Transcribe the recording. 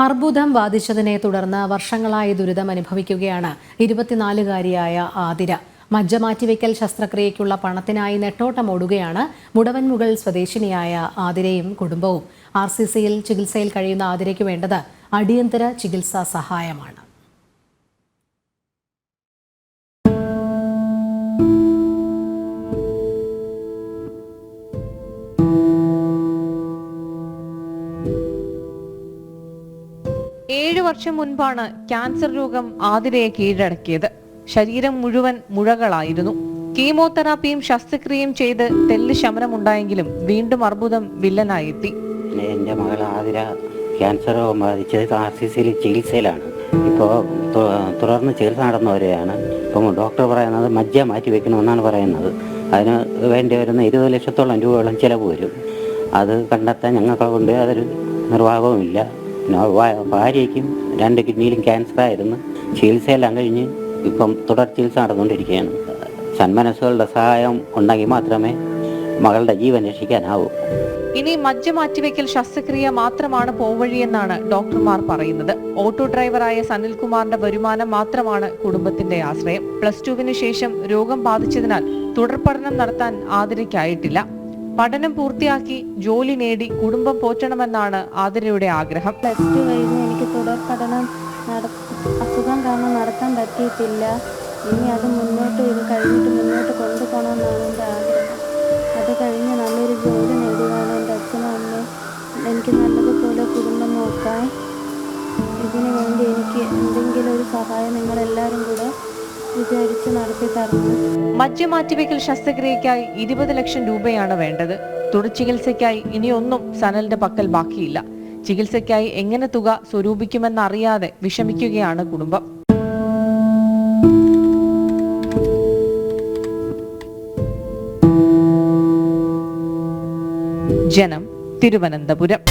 അർബുദം ബാധിച്ചതിനെ തുടർന്ന് വർഷങ്ങളായി ദുരിതം അനുഭവിക്കുകയാണ് 24-കാരിയായ ആതിര. മജ്ജ മാറ്റിവെക്കൽ ശസ്ത്രക്രിയയ്ക്കുള്ള പണത്തിനായി നെട്ടോട്ടമോടുകയാണ് മുടവൻമുകൾ സ്വദേശിനിയായ ആതിരയും കുടുംബവും. RCCയിൽ ചികിത്സയിൽ കഴിയുന്ന ആതിരയ്ക്ക് വേണ്ടത് അടിയന്തര ചികിത്സാ സഹായമാണ്. ഏഴ് വർഷം മുൻപാണ് ക്യാൻസർ രോഗം ആതിരയെ കീഴടക്കിയത്. ശരീരം മുഴുവൻ മുഴകളായിരുന്നു. കീമോതെറാപ്പിയും ശസ്ത്രക്രിയയും ചെയ്ത് തെല്ല് ശമനമുണ്ടായെങ്കിലും വീണ്ടും അർബുദം വില്ലനായെത്തി. എൻ്റെ മകൾ ആതിര ക്യാൻസർ രോഗം ബാധിച്ചത് RCCയിൽ ചികിത്സയിലാണ്. ഇപ്പോൾ തുടർന്ന് ചികിത്സ നടന്നവരെയാണ്. ഇപ്പം ഡോക്ടർ പറയുന്നത് മജ്ജ മാറ്റി വെക്കണമെന്നാണ് പറയുന്നത്. അതിന് വേണ്ടി വരുന്ന 20 ലക്ഷത്തോളം രൂപയോളം ചിലവ് വരും. അത് കണ്ടെത്താൻ ഞങ്ങളെ കൊണ്ട് അതൊരു നിർവാഹവുമില്ല. ഭാര്യയ്ക്കും 2 കിഡ്നിയിലും ക്യാൻസർ ആയിരുന്നു. ചികിത്സയെല്ലാം കഴിഞ്ഞ് ഇപ്പം തുടർ ചികിത്സ നടന്നുകൊണ്ടിരിക്കുകയാണ്. സന്മനസ്സുകളുടെ സഹായം ഉണ്ടെങ്കിൽ മാത്രമേ മകളുടെ ജീവൻ രക്ഷിക്കാനാവൂ. ഇനി മജ്ജ മാറ്റിവെക്കൽ ശസ്ത്രക്രിയ മാത്രമാണ് പോംവഴിയെന്നാണ് ഡോക്ടർമാർ പറയുന്നത്. ഓട്ടോ ഡ്രൈവറായ സനിൽകുമാറിന്റെ വരുമാനം മാത്രമാണ് കുടുംബത്തിന്റെ ആശ്രയം. +2 ശേഷം രോഗം ബാധിച്ചതിനാൽ തുടർ പഠനം നടത്താൻ ആതിരയ്ക്കായിട്ടില്ല. പഠനം പൂർത്തിയാക്കി ജോലി നേടി കുടുംബം പോറ്റണമെന്നാണ് ആതിരയുടെ ആഗ്രഹം. +2 കഴിഞ്ഞ് എനിക്ക് തുടർ പഠനം അസുഖം കാരണം നടത്താൻ പറ്റിയിട്ടില്ല. ഇനി അത് കഴിഞ്ഞിട്ട് മുന്നോട്ട് കൊണ്ടുപോകണമെന്നാണ് എൻ്റെ ആഗ്രഹം. അത് കഴിഞ്ഞ് നല്ലൊരു ജോലി നേടുവാണ് എൻ്റെ അച്ഛനും അമ്മയും എനിക്ക് നല്ലതുപോലെ കുടുംബം നോക്കാൻ. ഇതിനു വേണ്ടി എനിക്ക് എന്തെങ്കിലും ഒരു സഹായം നിങ്ങളെല്ലാവരും കൂടെ വിചാരിച്ച് നടത്തി തരണം. മജ്ജ മാറ്റിവെക്കൽ ശസ്ത്രക്രിയയ്ക്കായി 20 ലക്ഷം രൂപയാണ് വേണ്ടത്. തുടർ ചികിത്സയ്ക്കായി ഇനിയൊന്നും സനലിന്റെ പക്കൽ ബാക്കിയില്ല. ചികിത്സയ്ക്കായി എങ്ങനെ തുക സ്വരൂപിക്കുമെന്നറിയാതെ വിഷമിക്കുകയാണ് കുടുംബം. ജനം, തിരുവനന്തപുരം.